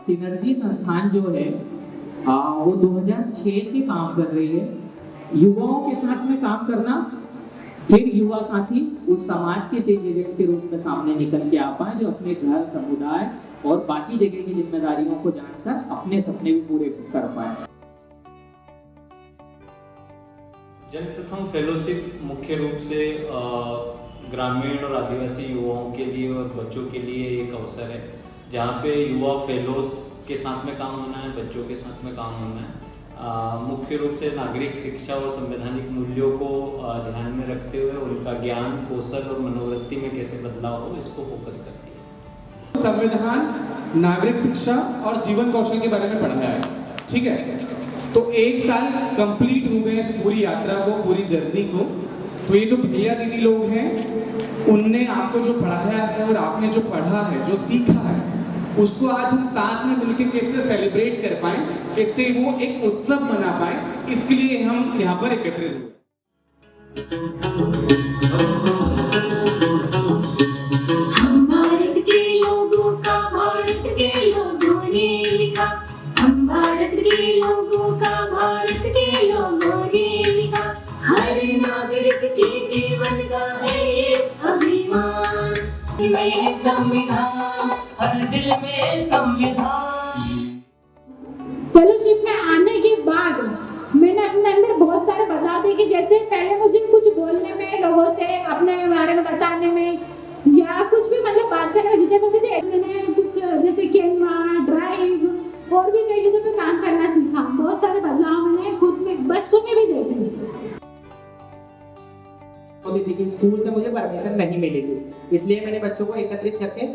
Synergy संस्थान जो है वो 2006 से काम कर रही है। युवाओं के साथ में काम करना, फिर युवा साथी उस समाज के चेंज एजेंट के रूप में सामने निकल के आ पाए, जो अपने घर, समुदाय और बाकी जगह की जिम्मेदारियों को जानकर अपने सपने भी पूरे कर पाए। जनप्रथम फेलोशिप मुख्य रूप से ग्रामीण और आदिवासी युवाओं के लिए और बच्चों के लिए एक अवसर है, जहाँ पे युवा फेलोज के साथ में काम होना है, बच्चों के साथ में काम होना है। मुख्य रूप से नागरिक शिक्षा और संवैधानिक मूल्यों को ध्यान में रखते हुए उनका ज्ञान, कौशल और मनोवृत्ति में कैसे बदलाव हो, इसको फोकस करती है। संविधान, नागरिक शिक्षा और जीवन कौशल के बारे में पढ़ाया है, ठीक है। तो 1 साल कंप्लीट हो गए इस पूरी यात्रा को, पूरी जर्नी को। तो ये जो भैया दीदी लोग हैं, उनने आपको जो पढ़ाया है और आपने जो पढ़ा है, जो सीखा है, उसको आज हम साथ में मिलकर कैसे सेलिब्रेट कर पाए, कैसे वो एक उत्सव मना पाए, इसके लिए हम यहाँ पर एकत्रित हुए। हम भारत के लोगों का भारत के लोगों ने लिखा, हम भारत के लोगों का भारत के लोगों ने लिखा, हर नागरिक के जीवन का है ये अभिमान, में संविधान, हर दिल में संविधान। फेलोशिप में आने के बाद मैंने अपने अंदर बहुत सारे बदलाव देखे। जैसे पहले मुझे कुछ बोलने में, लोगों से अपने बारे में बताने में या कुछ भी मतलब बात करने में झिझक होती थी। मैंने कुछ जैसे कैनवा, ड्राइव और भी कई चीजों पे काम करना सीखा। बहुत सारे बदलाव मैंने खुद में, बच्चों में भी देखे। थी स्कूल से मुझे परमिशन नहीं मिली थी, इसलिए मैंने बच्चों को एकत्रित करके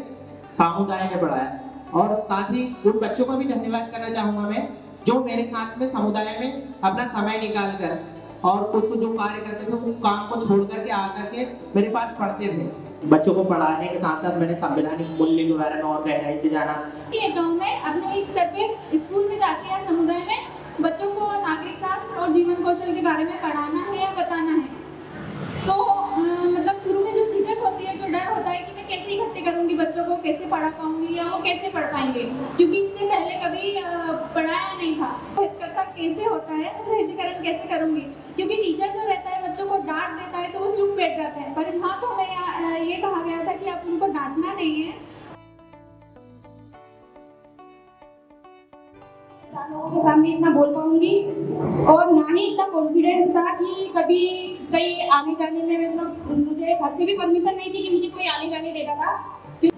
समुदाय में पढ़ाया। और साथ ही उन बच्चों को भी धन्यवाद करना चाहूँगा मैं, जो मेरे साथ में समुदाय में अपना समय निकाल कर और कुछ जो कार्य करते थे वो काम को छोड़ करके आकर के मेरे पास पढ़ते थे। बच्चों को पढ़ाने के साथ साथ मैंने संवैधानिक मूल्य के बारे में और गहराई से जाना। ये गाँव में अपने इस स्तर पे स्कूल में जाके या समुदाय में बच्चों को नागरिक शास्त्र और जीवन कौशल के बारे में पढ़ाना है या बताना है। तो मतलब शुरू में जो झिझक होती है, जो डर होता है कि मैं कैसे इकट्ठे करूंगी बच्चों को, कैसे पढ़ा पाऊंगी या वो कैसे पढ़ पाएंगे, क्योंकि इससे पहले कभी पढ़ाया नहीं था। हिचकता कैसे होता है, सहजीकरण कैसे करूंगी, क्योंकि टीचर जो रहता है बच्चों को डांट देता है तो वो चुप बैठ जाते हैं। पर हाँ, तो हमें ये कहा गया था कि आप उनको डांटना नहीं है। लोगों के सामने इतना बोल पाऊंगी और ना ही इतना कॉन्फिडेंस था कि कभी कहीं आने जाने में, मतलब मुझे घर से भी परमिशन नहीं थी कि मुझे कोई आने जाने देता था।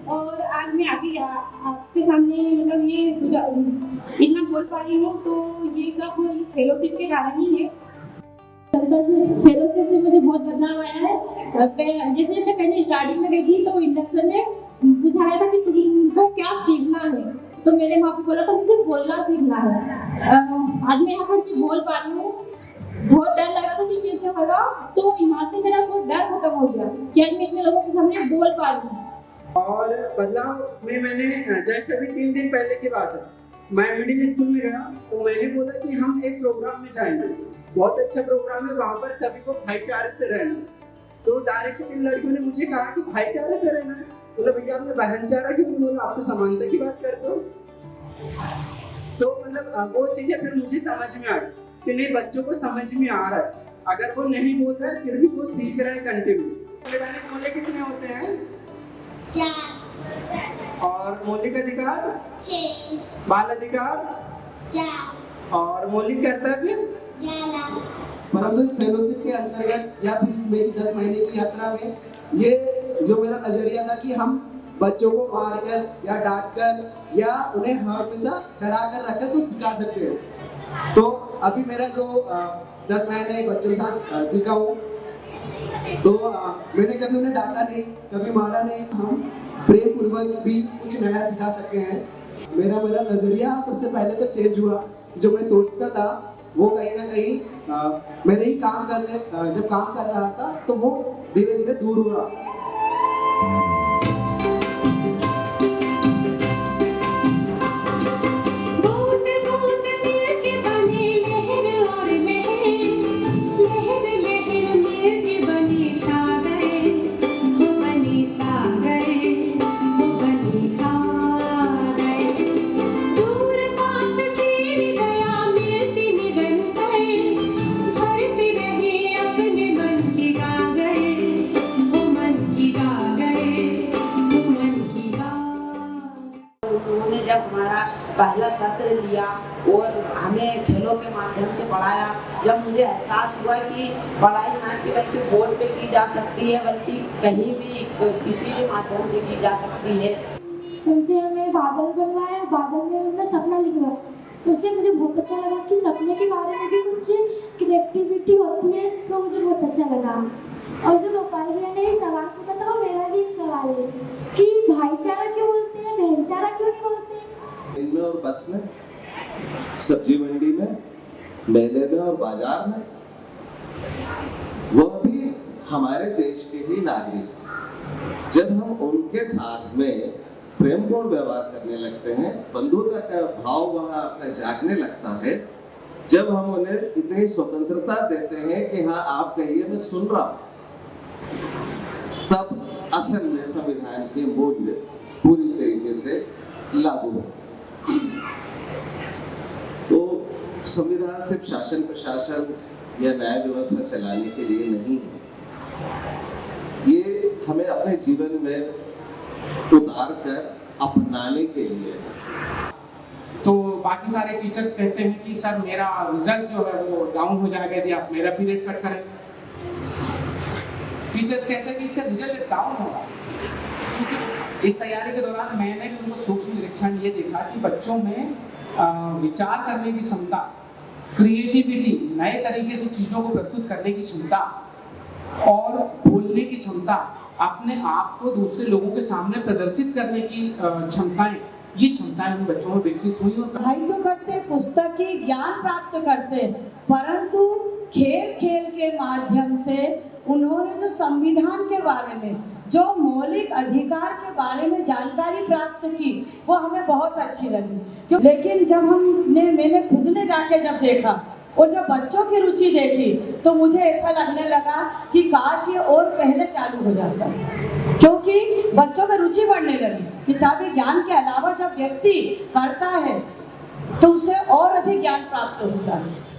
और आज मैं आपके सामने मतलब ये इतना बोल पा रही हूँ, तो ये सब इस फेलोशिप के कारण ही है। फेलोशिप से मुझे बहुत बदलाव आया है। जैसे मैं पहले स्टार्टिंग में गई थी तो इंडक्शन में पूछा था कि तुमको क्या सीखना है, तो मेरे माँ को बोला था मुझे बोलना सीखना है। आज मैं यहाँ पर बोल पा रही हूँ। बहुत डर लगा था कि कैसे होगा, तो यहाँ से मेरा वो डर खत्म हो गया कि आज मैं इतने लोगों के सामने बोल पा रही हूँ। और बदलाव में मैंने जस्ट अभी 3 दिन पहले की बात है, मैं मिडिल स्कूल में गया तो मैंने बोला कि हम एक प्रोग्राम में जाएंगे, बहुत अच्छा प्रोग्राम है, वहाँ पर सभी को भाईचारे से रहना। तो डायरेक्ट 3 लड़कियों ने मुझे कहा कि भाईचारे से रहना है। बोला भैया आपने भाईचारा क्यों नहीं बोला, आप तो समानता की बात करते हो। तो मतलब वो चीजें फिर मुझे समझ में आई कि नहीं, बच्चों को समझ में आ रहा है, अगर वो नहीं बोल रहा है फिर भी वो सीख रहा है कंटिन्यू। संवैधानिक मूल्य कितने होते हैं? 4। और मौलिक अधिकार 6। बाल अधिकार 4। और मौलिक कर्तव्य 11। परंतु इस फेलोशिप के अंतर्गत या फिर मेरी 10 महीने की यात्रा में ये जो मेरा नजरिया था कि हम बच्चों को मारकर या डांटकर या उन्हें हमेशा डरा कर रखकर कुछ सिखा सकते हैं। तो अभी मेरा जो 10 महीने बच्चों के साथ सीखा हूँ, तो मैंने कभी उन्हें डांटा नहीं, कभी मारा नहीं। हम प्रेम पूर्वक भी कुछ नया सिखा सकते हैं। मेरा नजरिया सबसे पहले तो चेंज हुआ। जो मैं सोचता था वो कहीं ना कहीं मेरे ही जब काम कर रहा था तो वो धीरे धीरे दूर हुआ। तू दिया और हमें खेलों के माध्यम से पढ़ाया। जब मुझे एहसास हुआ कि पढ़ाई ना केवल के बोर्ड पे की जा सकती है बल्कि कहीं भी किसी भी माध्यम से की जा सकती है। उनसे हमें बादल बनवाया, बादल में उन्होंने सपना लिखवाया, तो उससे मुझे बहुत अच्छा लगा कि सपने के बारे में भी कुछ क्रिएटिविटी होती है, तो मुझे बहुत अच्छा लगा। और जो गोपाल भैया ने एक सवाल पूछा था, वो मेरा भी एक सवाल है कि भाईचारा क्यों बोलते हैं, बहनचारा क्यों नहीं बोलते हैं? इनमें और बस में, सब्जी मंडी में, मेले में और बाजार में, वह भी हमारे देश के ही नागरिक। जब हम उनके साथ में प्रेमपूर्ण व्यवहार करने लगते हैं, बंधुता का भाव वहाँ अपना जागने लगता है, जब हम उन्हें इतनी स्वतंत्रता देते हैं कि हाँ आप कहिए मैं सुन रहा हूँ, तब असल में संविधान के मूल्य पूरी तरीके से लागू हो। तो संविधान सिर्फ शासन प्रशासन या न्याय व्यवस्था चलाने के लिए नहीं है, ये हमें अपने जीवन में उतार कर अपनाने के लिए। तो बाकी सारे टीचर्स कहते हैं कि सर मेरा रिजल्ट जो है वो डाउन हो जाएगा यदि आप मेरा पीरियड कट करेंगे। टीचर्स कहते हैं कि इससे रिजल्ट डाउन होगा। इस तैयारी के दौरान मैंने भी उनको सूक्ष्म निरीक्षण ये देखा कि बच्चों में विचार करने की क्षमता, क्रिएटिविटी, नए तरीके से चीज़ों को प्रस्तुत करने की क्षमता और बोलने की क्षमता, अपने आप को दूसरे लोगों के सामने प्रदर्शित करने की क्षमताएं, ये क्षमताएं उन बच्चों में विकसित हुई। और पढ़ाई तो करते, पुस्तकीय ज्ञान प्राप्त करते, परंतु खेल खेल के माध्यम से उन्होंने जो संविधान के बारे में, जो मौलिक अधिकार के बारे में जानकारी प्राप्त की, वो हमें बहुत अच्छी लगी। लेकिन जब मैंने खुद ने जाके जब देखा और जब बच्चों की रुचि देखी, तो मुझे ऐसा लगने लगा कि काश ये और पहले चालू हो जाता, क्योंकि बच्चों में रुचि बढ़ने लगी। किताबी ज्ञान के अलावा जब व्यक्ति करता है तो उसे और अधिक ज्ञान प्राप्त होता है।